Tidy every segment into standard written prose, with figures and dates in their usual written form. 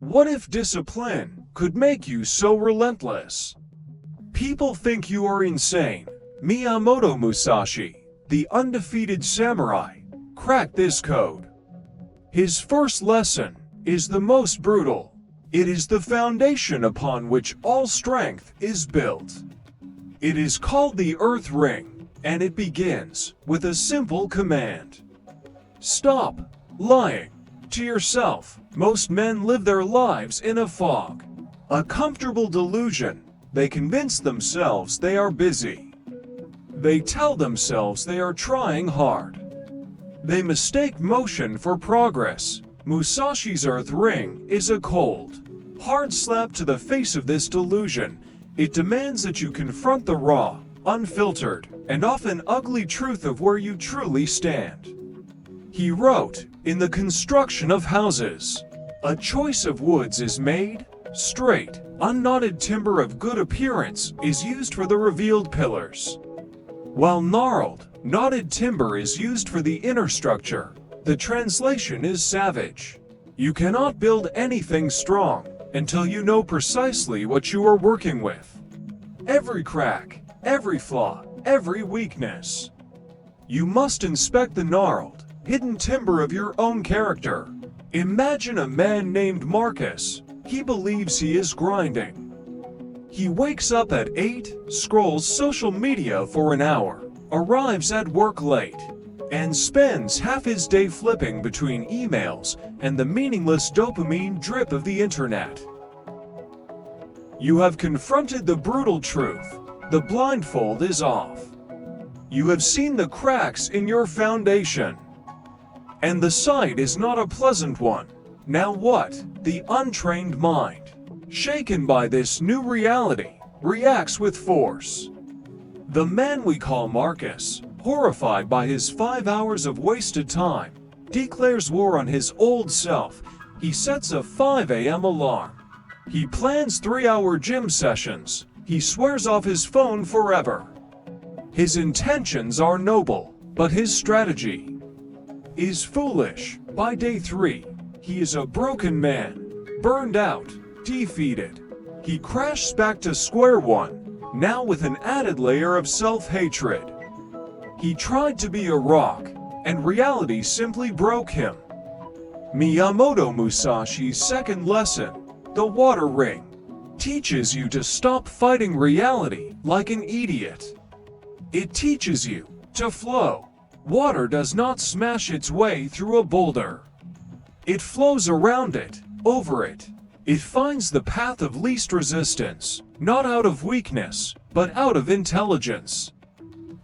What if discipline could make you so relentless? People think you are insane. Miyamoto Musashi, the undefeated samurai, cracked this code. His first lesson is the most brutal. It is the foundation upon which all strength is built. It is called the Earth Ring, and it begins with a simple command. Stop lying to yourself. Most men live their lives in a fog, a comfortable delusion. They convince themselves they are busy. They tell themselves they are trying hard. They mistake motion for progress. Musashi's Earth Ring is a cold, hard slap to the face of this delusion. It demands that you confront the raw, unfiltered, and often ugly truth of where you truly stand. He wrote, in the construction of houses, a choice of woods is made. Straight, unknotted timber of good appearance is used for the revealed pillars, while gnarled, knotted timber is used for the inner structure. The translation is savage. You cannot build anything strong until you know precisely what you are working with. Every crack, every flaw, every weakness. You must inspect the gnarled, hidden timber of your own character. Imagine a man named Marcus. He believes he is grinding. He wakes up at 8, scrolls social media for an hour, arrives at work late, and spends half his day flipping between emails and the meaningless dopamine drip of the internet. You have confronted the brutal truth. The blindfold is off. You have seen the cracks in your foundation, and the sight is not a pleasant one. Now what? The untrained mind, shaken by this new reality, reacts with force. The man we call Marcus, horrified by his 5 hours of wasted time, declares war on his old self. He sets a 5 a.m. alarm. He plans 3-hour gym sessions. He swears off his phone forever. His intentions are noble, but his strategy is foolish. By day 3, he is a broken man, burned out, defeated. He crashes back to square one, now with an added layer of self-hatred. He tried to be a rock, and reality simply broke him. Miyamoto Musashi's second lesson, the Water Ring, teaches you to stop fighting reality like an idiot. It teaches you to flow. Water does not smash its way through a boulder. It flows around it, over it. It finds the path of least resistance, not out of weakness, but out of intelligence.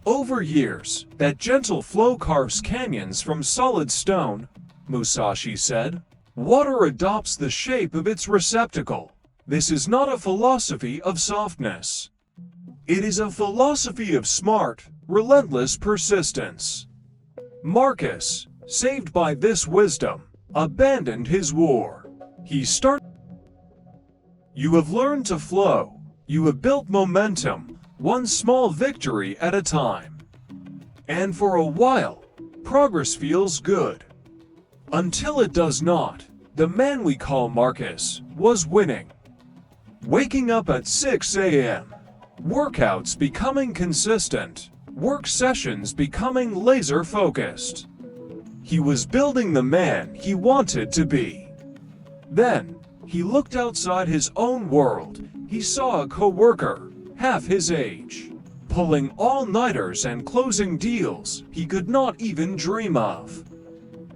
Over years, that gentle flow carves canyons from solid stone, Musashi said. Water adopts the shape of its receptacle. This is not a philosophy of softness. It is a philosophy of smart, relentless persistence. Marcus, saved by this wisdom, abandoned his war. He started. You have learned to flow. You have built momentum, one small victory at a time. And for a while, progress feels good. Until it does not. The man we call Marcus was winning. Waking up at 6 a.m. Workouts becoming consistent. Work sessions becoming laser-focused. He was building the man he wanted to be. Then, he looked outside his own world. He saw a coworker, half his age, pulling all-nighters and closing deals he could not even dream of.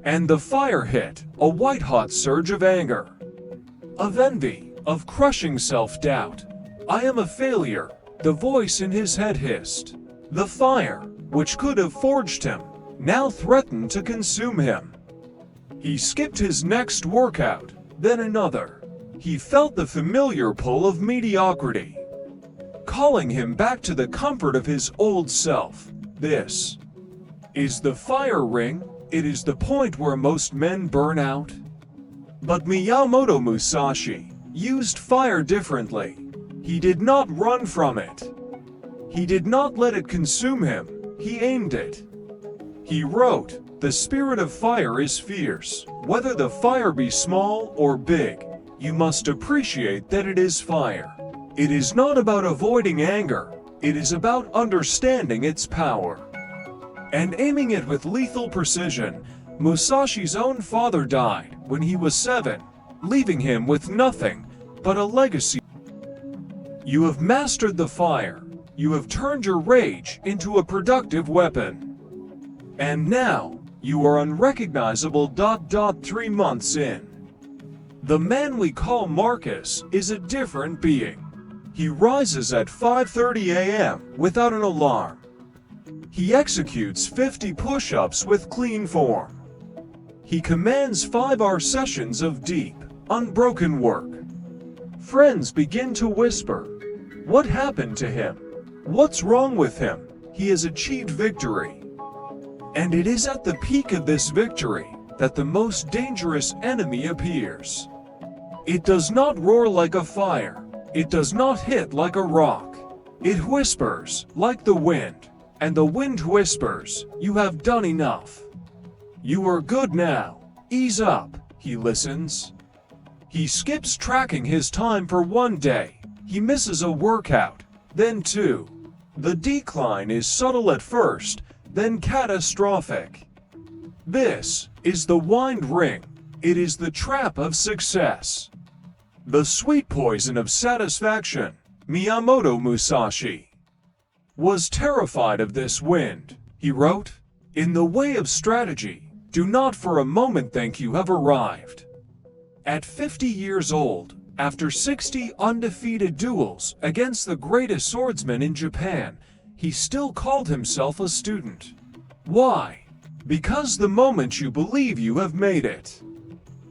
And the fire hit, a white-hot surge of anger, of envy, of crushing self-doubt. I am a failure, the voice in his head hissed. The fire, which could have forged him, now threatened to consume him. He skipped his next workout, then another. He felt the familiar pull of mediocrity, calling him back to the comfort of his old self. This is the fire ring. It is the point where most men burn out. But Miyamoto Musashi used fire differently. He did not run from it. He did not let it consume him. He aimed it. He wrote, "The spirit of fire is fierce. Whether the fire be small or big, you must appreciate that it is fire. It is not about avoiding anger, it is about understanding its power and aiming it with lethal precision. Musashi's own father died when he was 7, leaving him with nothing but a legacy. You have mastered the fire. You have turned your rage into a productive weapon. And now, you are unrecognizable. 3 months in. The man we call Marcus is a different being. He rises at 5:30 a.m. without an alarm. He executes 50 push-ups with clean form. He commands 5-hour sessions of deep, unbroken work. Friends begin to whisper, "What happened to him? What's wrong with him? He has achieved victory." And it is at the peak of this victory that the most dangerous enemy appears. It does not roar like a fire. It does not hit like a rock. It whispers like the wind. And the wind whispers, "You have done enough. You are good now. Ease up." He listens. He skips tracking his time for 1 day. He misses a workout, then 2. The decline is subtle at first, then catastrophic. This is the wind ring. It is the trap of success. The sweet poison of satisfaction. Miyamoto Musashi was terrified of this wind. He wrote, "In the way of strategy, do not for a moment think you have arrived." At 50 years old, after 60 undefeated duels against the greatest swordsman in Japan, he still called himself a student. Why? Because the moment you believe you have made it,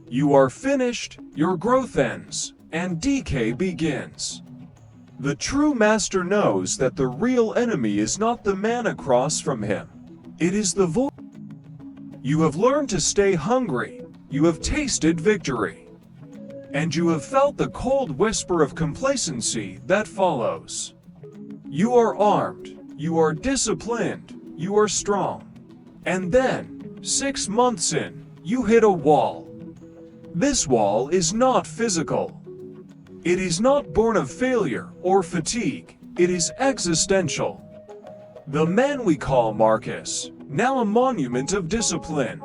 you are finished, your growth ends, and decay begins. The true master knows that the real enemy is not the man across from him. It is the void. You have learned to stay hungry. You have tasted victory. And you have felt the cold whisper of complacency that follows. You are armed. You are disciplined. You are strong. And then, 6 months in, you hit a wall. This wall is not physical. It is not born of failure or fatigue. It is existential. The man we call Marcus, now a monument of discipline,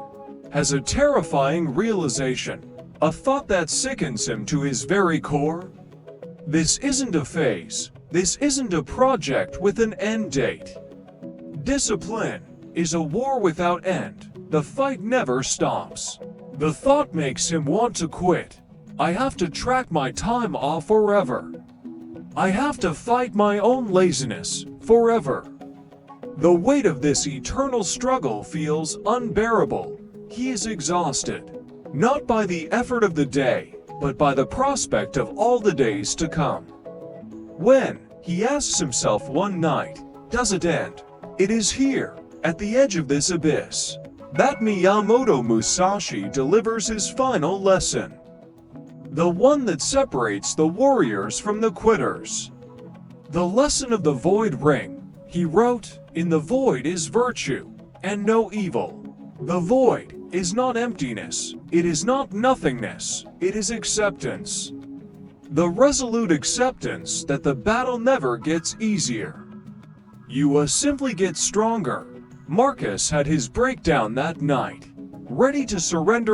has a terrifying realization, a thought that sickens him to his very core. This isn't a phase. This isn't a project with an end date. Discipline is a war without end. The fight never stops. The thought makes him want to quit. I have to track my time off forever. I have to fight my own laziness forever. The weight of this eternal struggle feels unbearable. He is exhausted, not by the effort of the day, but by the prospect of all the days to come. When, he asks himself one night, does it end? It is here, at the edge of this abyss, that Miyamoto Musashi delivers his final lesson. The one that separates the warriors from the quitters. The lesson of the void ring. He wrote, "In the void is virtue, and no evil." The void is not emptiness. It is not nothingness. It is acceptance. The resolute acceptance that the battle never gets easier. You simply get stronger. Marcus had his breakdown that night, ready to surrender.